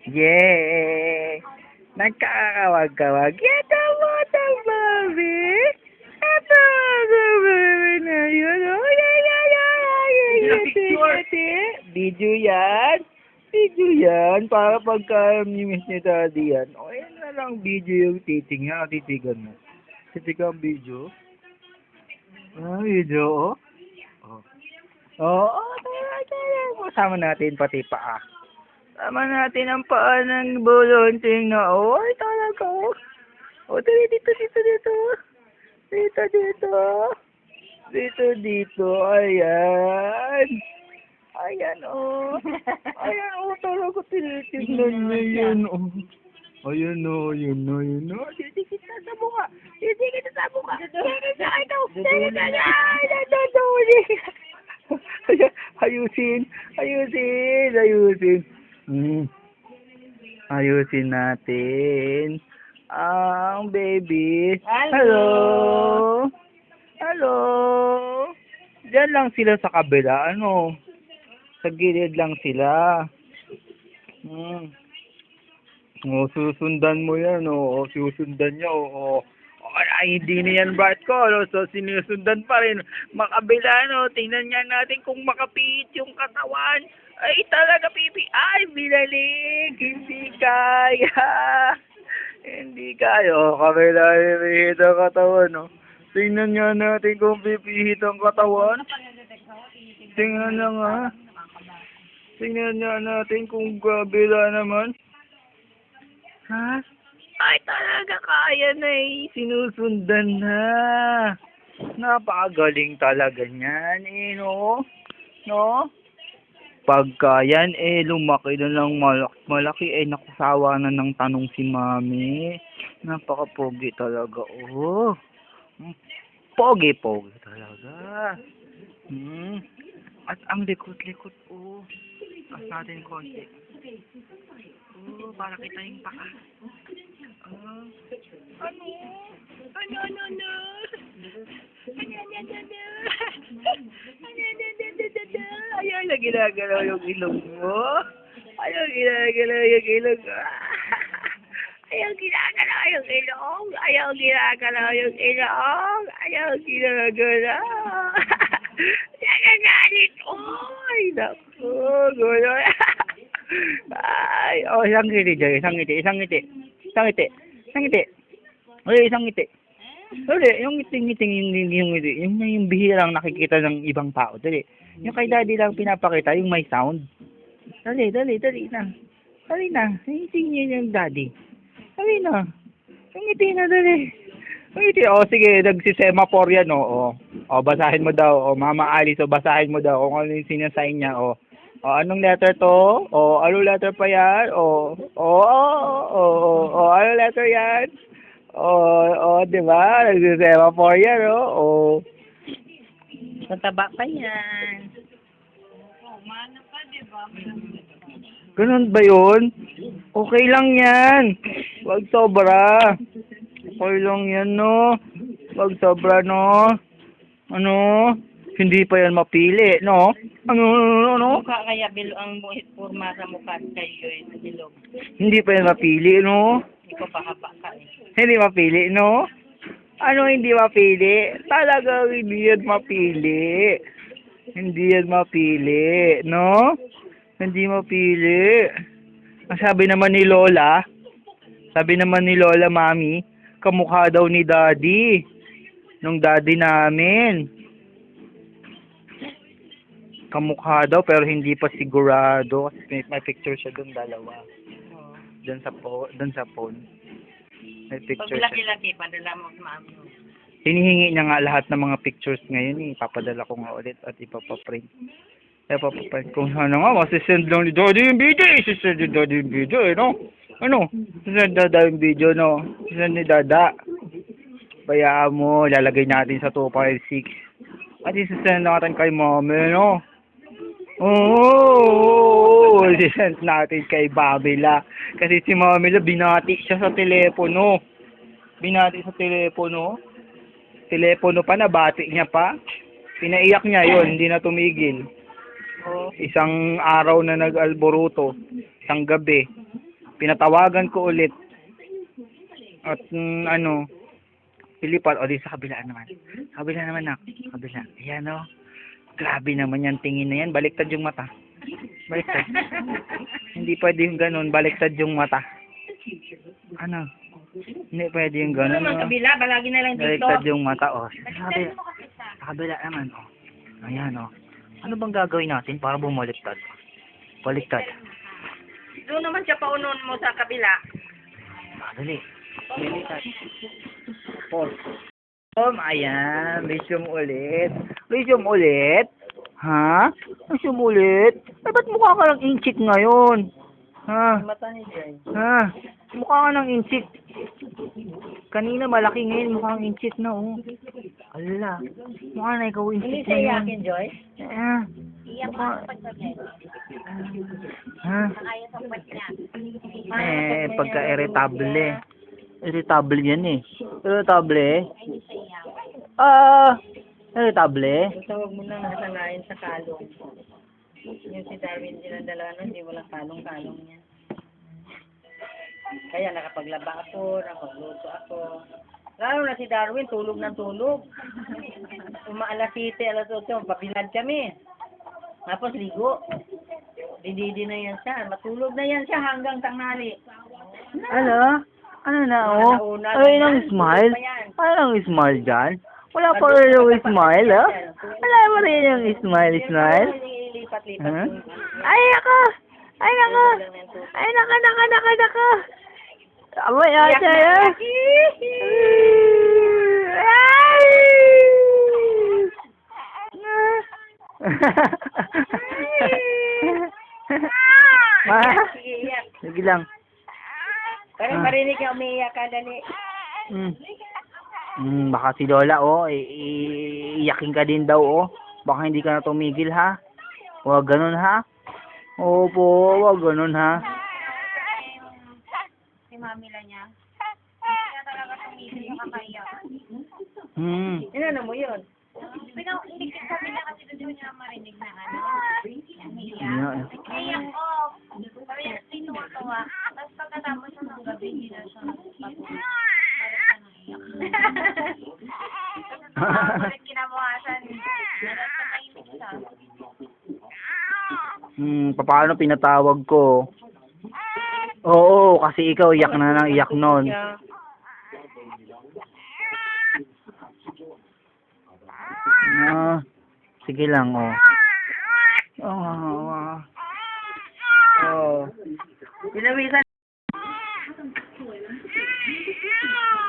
Yay! Nagkakawag-kawag. Ito mo, Mami! Ito mo, Mami na yun. Video yan. Video yan. Para pagka miss ni Daddy yan. O, yan na lang video yung titingnan. Titigan mo. Titigan ang video. Ah, video, oh. Oo, tara. Kasama natin pati paa. Sama natin ang paa ng bulunting na, ay talaga. O, dito. Dito. Ayan. Ayan, talaga tinitignan niya yan, Ayan, Didikit na sa mukha. Ayusin. Ayusin natin ang baby. Hello. Diyan lang sila sa kabila, Sa gilid lang sila. Susundan mo yan, Susundan niya, Ay, hindi na yan bright ko, So, sinusundan pa rin. Makabila, Tingnan nga natin kung makapihit yung katawan. Ay, talaga, pipi. Ay, binalig. Hindi kaya. Hindi kaya. Kabila, pipihit ang katawan, Tingnan nga natin kung pipihit ang katawan. Tingnan nga natin kung kabila naman. Ha? Ay, talaga kaya na Sinusundan na. Napakagaling talaga niyan, No? Pagka yan, lumaki na lang malaki, nakusawa na ng tanong si Mami. Napaka-pogi talaga, Pogi talaga. At ang likot-likot, As natin konti. Para kita yung paka. Ano? Ayaw na ginagalaw yung ilong mo. Ayaw ginagalaw yung ilong. Ayaw ginagalaw yung ilong. Nagagalit. Ay, naku. Gulo. Ay, isang ngiti dyan. Isang ngiti. Uy, isang ngiti. Dali, yung ngiting yung bihirang nakikita ng ibang tao. Dali. Yung kay Daddy lang pinapakita, yung may sound. Dali na. Ngiting niya yung Daddy. Dali na. Yung ngiti na, dali. Ngiti, sige, nagsisemaphore yan, basahin mo daw, Mama Alice, basahin mo daw kung ano yung sinasign niya, anong letter to? Anong letter pa yan? Anong letter yan? Diba? Nagsisemaphore yan, Tataba pa yan. Mana pa, diba? Ganun ba yun? Okay lang yan. Wag sobra. Okay lang yan, Wag sobra, Hindi pa yan mapili, Ano? Mukha kaya ang forma sa mukha kayo sa bilog. Hindi pa yan mapili, Hindi ko pa haba ka Hindi mapili, Ano hindi mapili? Talaga hindi yan mapili. Hindi yan mapili, Hindi mapili. Ang sabi naman ni Lola, Mami, kamukha daw ni Daddy. Nung Daddy namin. Kamukha daw pero hindi pa sigurado kasi may picture siya doon dalawa. Doon sa phone. May picture Pag siya. laki-laki, padala mo sa Mami. Hinihingi niya nga lahat ng mga pictures ngayon Ipapadala ko nga ulit at ipapaprint. Kung ano nga, masisend lang ni Daddy yung video. Isisend ni Daddy yung video, Sisend Dada yung video, Sisend ni Dada. Bayaan mo, lalagay natin sa 256. At isisend natin kay Mami, isisend natin kay Babila. Kasi si Mami binati siya sa telepono. Telepono pa, nabati niya pa. Pinaiyak niya yon, hindi na tumigil. Isang araw na nag-alboruto, isang gabi. pinatawagan ko ulit. At pilipat, o di sa kabila naman. Kabila naman, nak. Kabila. Ayan, o. Grabe naman yan, tingin na yan. Baliktad yung mata. Baliktad. Hindi pwede yung ganun, baliktad yung mata. Ano? Hindi pwede yung ganun. Ano kabila, balagi na lang dito. Baliktad yung mata, o. Sa kabila naman, o. Ayan, o. Ano bang gagawin natin para bumaliktad? Baliktad. Doon naman siya paunon mo sa kabila. Madali. Baliktad. Pause. Ayan. Resume ulit. Resume ulit. Ha? Resume ulit? Eh, ba't mukha ka ng inchik ngayon? Ha? Mata ni Jay. Ha? Mukha ka ng inchik. Kanina malaki ngayon, mukhang inchik na, oh. Ala. Mukha na ikaw Hindi inchik siya na yan. iyakin, Joy? Ah. Iyak mo ang pagsabi. Ha? Nakaya sa pag niya. Pagka-irritable. Irritable yan eh. Irritable eh. Hindi siya iyak. Irritable. Basta huwag mo nang nasanayin sa kalong. Yung si Darwin dinadala nun, hindi walang kalong-kalong niya. Kaya nakapaglaba ako, nakapagluto ako. Lalo na si Darwin, tulog ng tulog. Alas 7, alas 8, pabilad kami. Tapos ligo. Dididi na yan siya. Matulog na yan siya hanggang tanghali. Ano? Ano na, oh? Ano yung smile? Ano yung smile dyan? Wala pa rin yung smile, ah? Wala pa rin yung smile? Lipat-lipat. Huh? Ay, ako! Ay, nako! Ay, naka! Amay ata yan! Ay! Sige, iyak. Sige lang. Parang marinig ka umiiyak ka, dali. Baka si Lola, oh, iyakin ka din daw, oh. Baka hindi ka na tumigil, ha? Huwag ganun, ha? Opo, huwag ganun, ha? Si mami lang niya. Kaya talaga tumigil yung kakaiyak. Inano mo yun? Hindi sabi na kasi doon niya marinig na ano. Umiiyak. Iyak ko. Sabi niya, tinuwa-tuwa. Tapos pagkatapos ng gabi, hindi na siya patuloy. Ulit kinabukasan. Nakahimik siya. Paano pinatawag ko? Oo, kasi ikaw iyak na nang iyak nun. Sige lang, oh. Oh. Pinawisan.